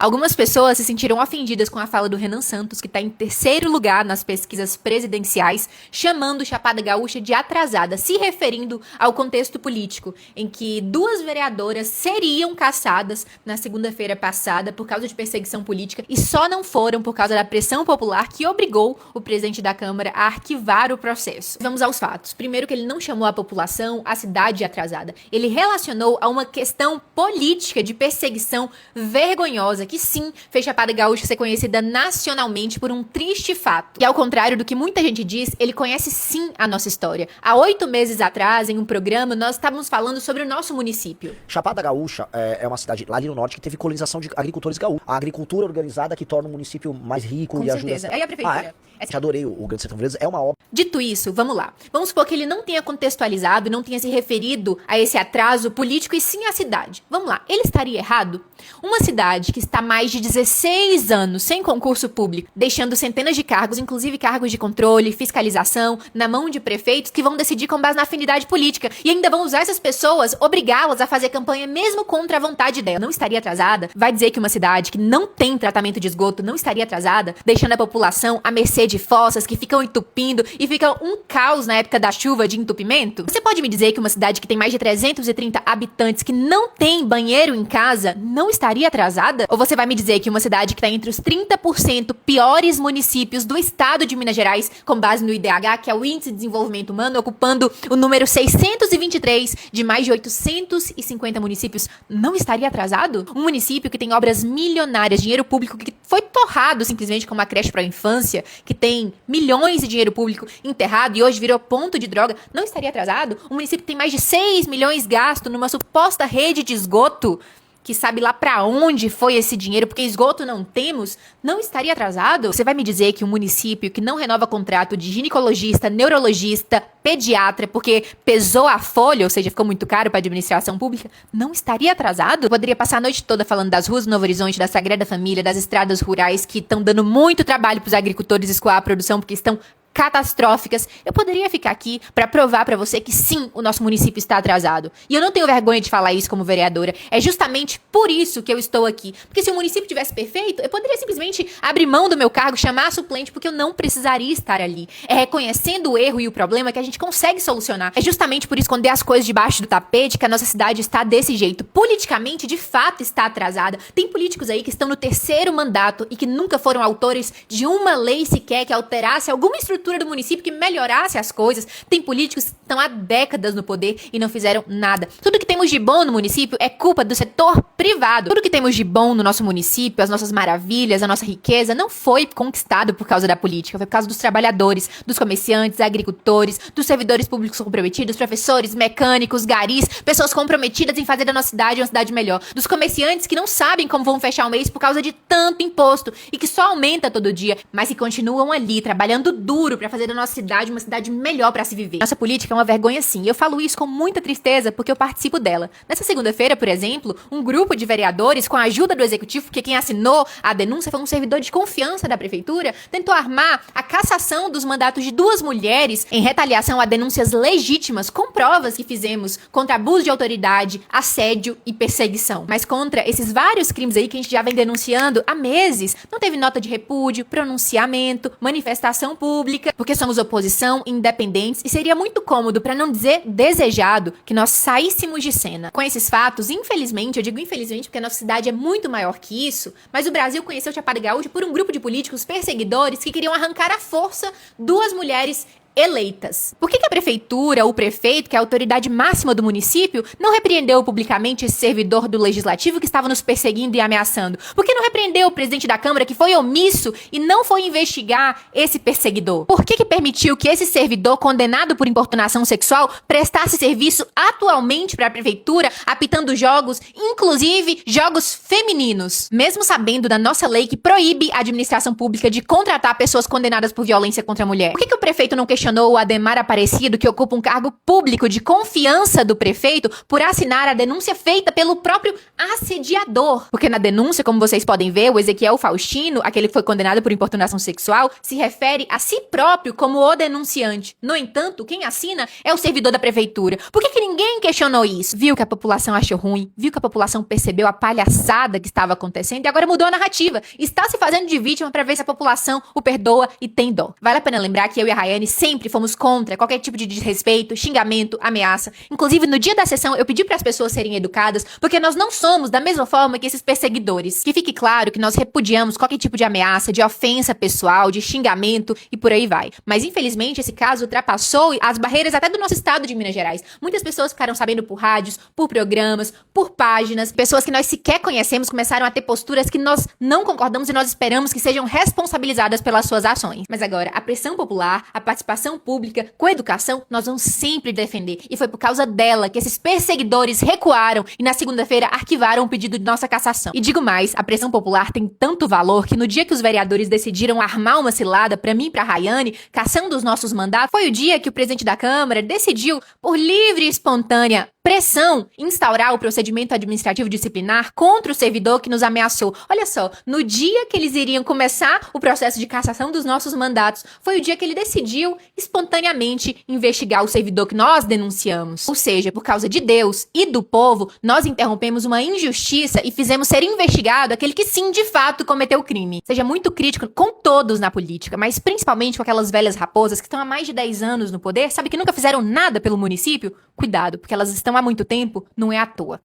Algumas pessoas se sentiram ofendidas com a fala do Renan Santos, que está em terceiro lugar nas pesquisas presidenciais, chamando Chapada Gaúcha de atrasada, se referindo ao contexto político, em que 2 vereadoras seriam caçadas na segunda-feira passada por causa de perseguição política e só não foram por causa da pressão popular que obrigou o presidente da Câmara a arquivar o processo. Vamos aos fatos. Primeiro, que ele não chamou a população, a cidade de atrasada. Ele relacionou a uma questão política de perseguição vergonhosa que sim fez Chapada Gaúcha ser conhecida nacionalmente por um triste fato. E ao contrário do que muita gente diz, ele conhece sim a nossa história. Há 8 meses atrás, em um programa, nós estávamos falando sobre o nosso município. Chapada Gaúcha é uma cidade lá ali no norte que teve colonização de agricultores gaúchos. A agricultura organizada que torna o município mais rico Com e certeza. ajuda... Aí a prefeitura... Já adorei o Grande Sertão Veredas, é uma obra. Dito isso, vamos lá. Vamos supor que ele não tenha contextualizado e não tenha se referido a esse atraso político e sim à cidade. Vamos lá, ele estaria errado? Uma cidade que está há mais de 16 anos sem concurso público, deixando centenas de cargos, inclusive cargos de controle, fiscalização, na mão de prefeitos que vão decidir com base na afinidade política e ainda vão usar essas pessoas, obrigá-las a fazer campanha mesmo contra a vontade dela. Não estaria atrasada? Vai dizer que uma cidade que não tem tratamento de esgoto não estaria atrasada, deixando a população à mercê de fossas que ficam entupindo e fica um caos na época da chuva de entupimento? Você pode me dizer que uma cidade que tem mais de 330 habitantes que não tem banheiro em casa não estaria atrasada? Ou você vai me dizer que uma cidade que está entre os 30% piores municípios do estado de Minas Gerais, com base no IDH, que é o Índice de Desenvolvimento Humano, ocupando o número 623 de mais de 850 municípios, não estaria atrasado? Um município que tem obras milionárias, dinheiro público que foi torrado simplesmente como a creche para a infância, que tem milhões de dinheiro público enterrado e hoje virou ponto de droga, não estaria atrasado? Um município que tem mais de 6 milhões gasto numa suposta rede de esgoto, que sabe lá pra onde foi esse dinheiro, porque esgoto não temos, não estaria atrasado? Você vai me dizer que um município que não renova contrato de ginecologista, neurologista, pediatra, porque pesou a folha, ou seja, ficou muito caro pra administração pública, não estaria atrasado? Eu poderia passar a noite toda falando das ruas do Novo Horizonte, da Sagrada Família, das estradas rurais que estão dando muito trabalho pros agricultores escoar a produção, porque estão catastróficas. Eu poderia ficar aqui pra provar pra você que sim, o nosso município está atrasado. E eu não tenho vergonha de falar isso como vereadora. É justamente por isso que eu estou aqui. Porque se o município tivesse perfeito, eu poderia simplesmente abrir mão do meu cargo, chamar a suplente, porque eu não precisaria estar ali. É reconhecendo o erro e o problema que a gente consegue solucionar. É justamente por esconder as coisas debaixo do tapete que a nossa cidade está desse jeito. Politicamente, de fato, está atrasada. Tem políticos aí que estão no 3º mandato e que nunca foram autores de uma lei sequer que alterasse alguma estrutura do município que melhorasse as coisas. Tem políticos que estão há décadas no poder e não fizeram nada. Tudo que temos de bom no município é culpa do setor privado. Tudo que temos de bom no nosso município, as nossas maravilhas, a nossa riqueza, não foi conquistado por causa da política, foi por causa dos trabalhadores, dos comerciantes, agricultores, dos servidores públicos comprometidos, professores, mecânicos, garis, pessoas comprometidas em fazer da nossa cidade uma cidade melhor, dos comerciantes que não sabem como vão fechar o mês por causa de tanto imposto e que só aumenta todo dia, mas que continuam ali, trabalhando duro pra fazer da nossa cidade uma cidade melhor pra se viver. Nossa política é uma vergonha sim, e eu falo isso com muita tristeza porque eu participo dela. Nessa segunda-feira, por exemplo, um grupo de vereadores, com a ajuda do executivo, porque quem assinou a denúncia foi um servidor de confiança da prefeitura, tentou armar a cassação dos mandatos de 2 mulheres em retaliação a denúncias legítimas com provas que fizemos contra abuso de autoridade, assédio e perseguição. Mas contra esses vários crimes aí que a gente já vem denunciando há meses, não teve nota de repúdio, pronunciamento, manifestação pública, porque somos oposição, independentes, e seria muito cômodo, para não dizer desejado, que nós saíssemos de cena. Com esses fatos, infelizmente, eu digo infelizmente porque a nossa cidade é muito maior que isso, mas o Brasil conheceu Chapada Gaúcha por um grupo de políticos perseguidores que queriam arrancar à força 2 mulheres eleitas. Por que a prefeitura, o prefeito, que é a autoridade máxima do município, não repreendeu publicamente esse servidor do legislativo que estava nos perseguindo e ameaçando? Por que não repreendeu o presidente da Câmara, que foi omisso e não foi investigar esse perseguidor? Por que permitiu que esse servidor, condenado por importunação sexual, prestasse serviço atualmente para a prefeitura, apitando jogos, inclusive jogos femininos? Mesmo sabendo da nossa lei que proíbe a administração pública de contratar pessoas condenadas por violência contra a mulher. Por que o prefeito não questionou questionou o Adhemar Aparecido, que ocupa um cargo público de confiança do prefeito, por assinar a denúncia feita pelo próprio assediador? Porque na denúncia, como vocês podem ver, o Ezequiel Faustino, aquele que foi condenado por importunação sexual, se refere a si próprio como o denunciante. No entanto, quem assina é o servidor da prefeitura. Por que ninguém questionou isso? Viu que a população achou ruim, viu que a população percebeu a palhaçada que estava acontecendo e agora mudou a narrativa. Está se fazendo de vítima para ver se a população o perdoa e tem dó. Vale a pena lembrar que eu e a Rayane sempre fomos contra qualquer tipo de desrespeito, xingamento, ameaça. Inclusive, no dia da sessão, eu pedi para as pessoas serem educadas, porque nós não somos da mesma forma que esses perseguidores. Que fique claro que nós repudiamos qualquer tipo de ameaça, de ofensa pessoal, de xingamento e por aí vai. Mas, infelizmente, esse caso ultrapassou as barreiras até do nosso estado de Minas Gerais. Muitas pessoas ficaram sabendo por rádios, por programas, por páginas. Pessoas que nós sequer conhecemos começaram a ter posturas que nós não concordamos e nós esperamos que sejam responsabilizadas pelas suas ações. Mas agora, a pressão popular, a participação pública, com a educação, nós vamos sempre defender. E foi por causa dela que esses perseguidores recuaram e na segunda-feira arquivaram o pedido de nossa cassação. E digo mais, a pressão popular tem tanto valor que no dia que os vereadores decidiram armar uma cilada pra mim e pra Rayane, caçando os nossos mandatos, foi o dia que o presidente da Câmara decidiu, por livre e espontânea pressão, instaurar o procedimento administrativo disciplinar contra o servidor que nos ameaçou. Olha só, no dia que eles iriam começar o processo de cassação dos nossos mandatos, foi o dia que ele decidiu espontaneamente investigar o servidor que nós denunciamos. Ou seja, por causa de Deus e do povo, nós interrompemos uma injustiça e fizemos ser investigado aquele que sim, de fato, cometeu o crime. Seja muito crítico com todos na política, mas principalmente com aquelas velhas raposas que estão há mais de 10 anos no poder, sabe, que nunca fizeram nada pelo município? Cuidado, porque elas estão há muito tempo, não é à toa.